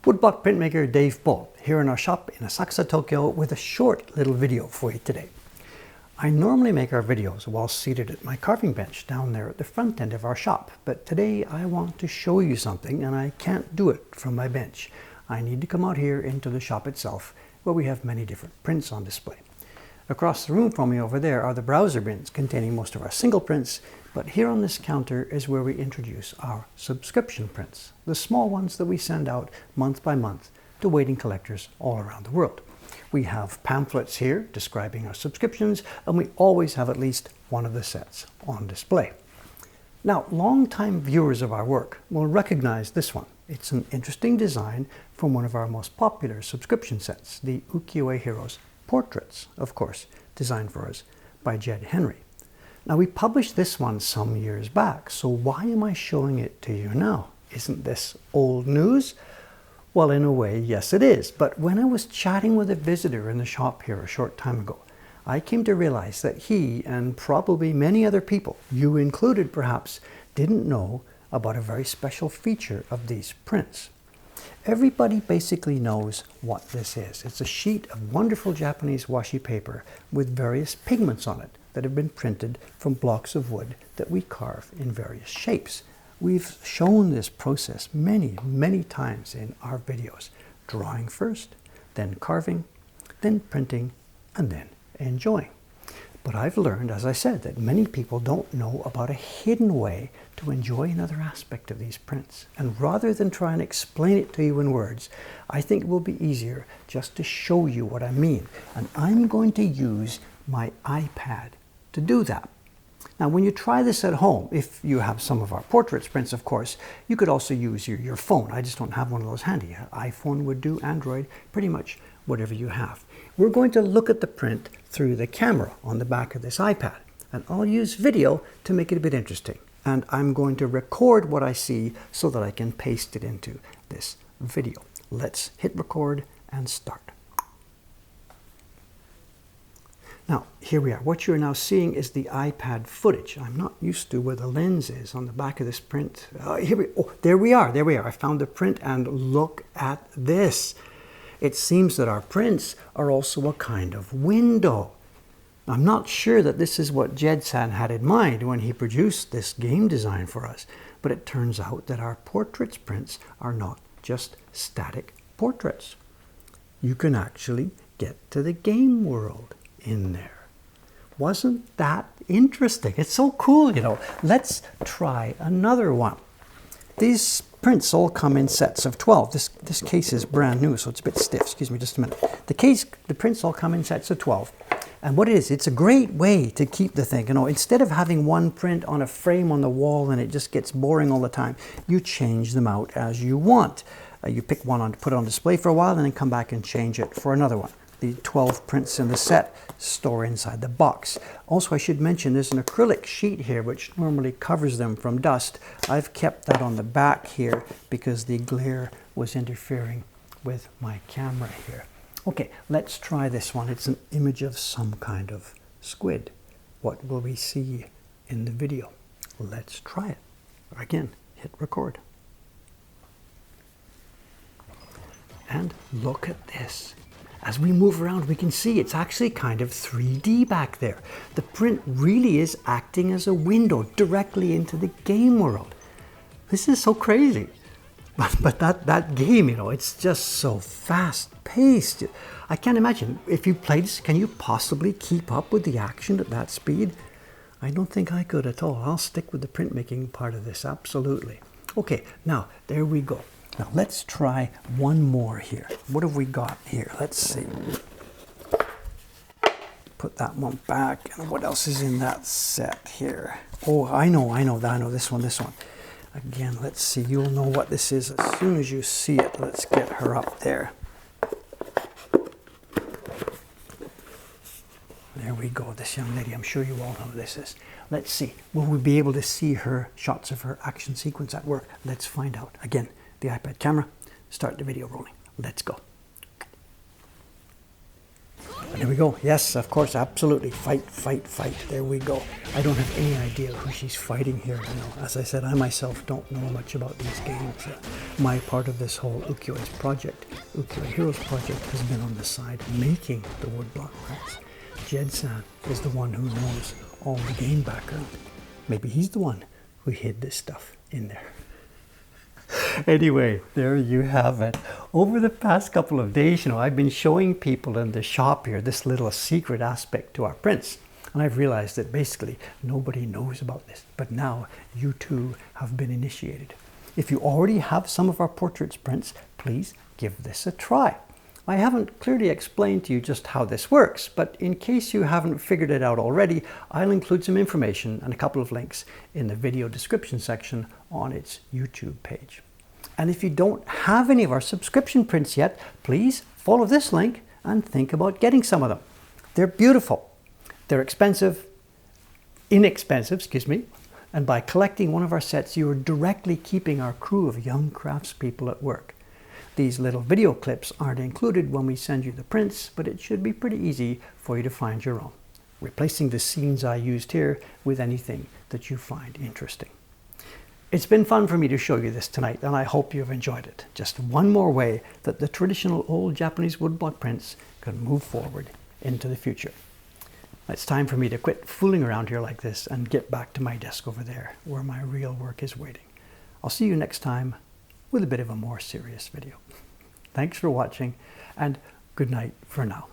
Woodblock printmaker Dave Bolt here in our shop in Asakusa, Tokyo with a short little video for you today. I normally make our videos while seated at my carving bench down there at the front end of our shop, but today I want to show you something and I can't do it from my bench. I need to come out here into the shop itself where we have many different prints on display. Across the room from me over there are the browser bins containing most of our single prints, but here on this counter is where we introduce our subscription prints, the small ones that we send out month by month to waiting collectors all around the world. We have pamphlets here describing our subscriptions, and we always have at least one of the sets on display. Now, long-time viewers of our work will recognize this one. It's an interesting design from one of our most popular subscription sets, the Ukiyo-e Heroes portraits, of course, designed for us by Jed Henry. Now, we published this one some years back, so why am I showing it to you now? Isn't this old news? Well, in a way, yes it is. But when I was chatting with a visitor in the shop here a short time ago, I came to realize that he, and probably many other people, you included perhaps, didn't know about a very special feature of these prints. Everybody basically knows what this is. It's a sheet of wonderful Japanese washi paper with various pigments on it that have been printed from blocks of wood that we carve in various shapes. We've shown this process many, many times in our videos. Drawing first, then carving, then printing, and then enjoying. But I've learned, as I said, that many people don't know about a hidden way to enjoy another aspect of these prints. And rather than try and explain it to you in words, I think it will be easier just to show you what I mean. And I'm going to use my iPad to do that. Now, when you try this at home, if you have some of our portraits prints, of course, you could also use your phone. I just don't have one of those handy. iPhone would do, Android, pretty much whatever you have. We're going to look at the print through the camera on the back of this iPad, and I'll use video to make it a bit interesting. And I'm going to record what I see so that I can paste it into this video. Let's hit record and start. Now, here we are. What you're now seeing is the iPad footage. I'm not used to where the lens is on the back of this print. There we are. I found the print, and look at this. It seems that our prints are also a kind of window. I'm not sure that this is what Jed-san had in mind when he produced this game design for us, but it turns out that our portraits prints are not just static portraits. You can actually get to the game world in there. Wasn't that interesting? It's so cool, you know. Let's try another one. These prints all come in sets of 12. This case is brand new, so it's a bit stiff. Excuse me just a minute. The prints all come in sets of 12. And what it is, it's a great way to keep the thing. You know, instead of having one print on a frame on the wall and it just gets boring all the time, you change them out as you want. You pick one on to put it on display for a while and then come back and change it for another one. The 12 prints in the set store inside the box. Also, I should mention there's an acrylic sheet here which normally covers them from dust. I've kept that on the back here because the glare was interfering with my camera here. Okay, let's try this one. It's an image of some kind of squid. What will we see in the video? Let's try it. Again, hit record. And look at this. As we move around, we can see it's actually kind of 3D back there. The print really is acting as a window directly into the game world. This is so crazy. But that game, you know, it's just so fast-paced. I can't imagine. If you played this, can you possibly keep up with the action at that speed? I don't think I could at all. I'll stick with the printmaking part of this, absolutely. Okay, now, there we go. Now let's try one more here. What have we got here? Let's see. Put that one back. And what else is in that set here? Oh, I know this one. Again, let's see. You'll know what this is as soon as you see it. Let's get her up there. There we go. This young lady, I'm sure you all know who this is. Let's see. Will we be able to see her shots of her action sequence at work? Let's find out. Again, the iPad camera, start the video rolling. Let's go. There we go. Yes, of course, absolutely. Fight, fight, fight. There we go. I don't have any idea who she's fighting here. You know, as I said, I myself don't know much about these games. My part of this whole Ukiyo-e project, Ukiyo-e Heroes project, has been on the side making the woodblock prints. Jed-san is the one who knows all the game background. Maybe he's the one who hid this stuff in there. Anyway, there you have it. Over the past couple of days, you know, I've been showing people in the shop here this little secret aspect to our prints. And I've realized that basically nobody knows about this. But now you too have been initiated. If you already have some of our portraits prints, please give this a try. I haven't clearly explained to you just how this works, but in case you haven't figured it out already, I'll include some information and a couple of links in the video description section on its YouTube page. And if you don't have any of our subscription prints yet, please follow this link and think about getting some of them. They're beautiful. They're inexpensive, and by collecting one of our sets, you are directly keeping our crew of young craftspeople at work. These little video clips aren't included when we send you the prints, but it should be pretty easy for you to find your own, replacing the scenes I used here with anything that you find interesting. It's been fun for me to show you this tonight, and I hope you've enjoyed it. Just one more way that the traditional old Japanese woodblock prints can move forward into the future. It's time for me to quit fooling around here like this and get back to my desk over there, where my real work is waiting. I'll see you next time with a bit of a more serious video. Thanks for watching, and good night for now.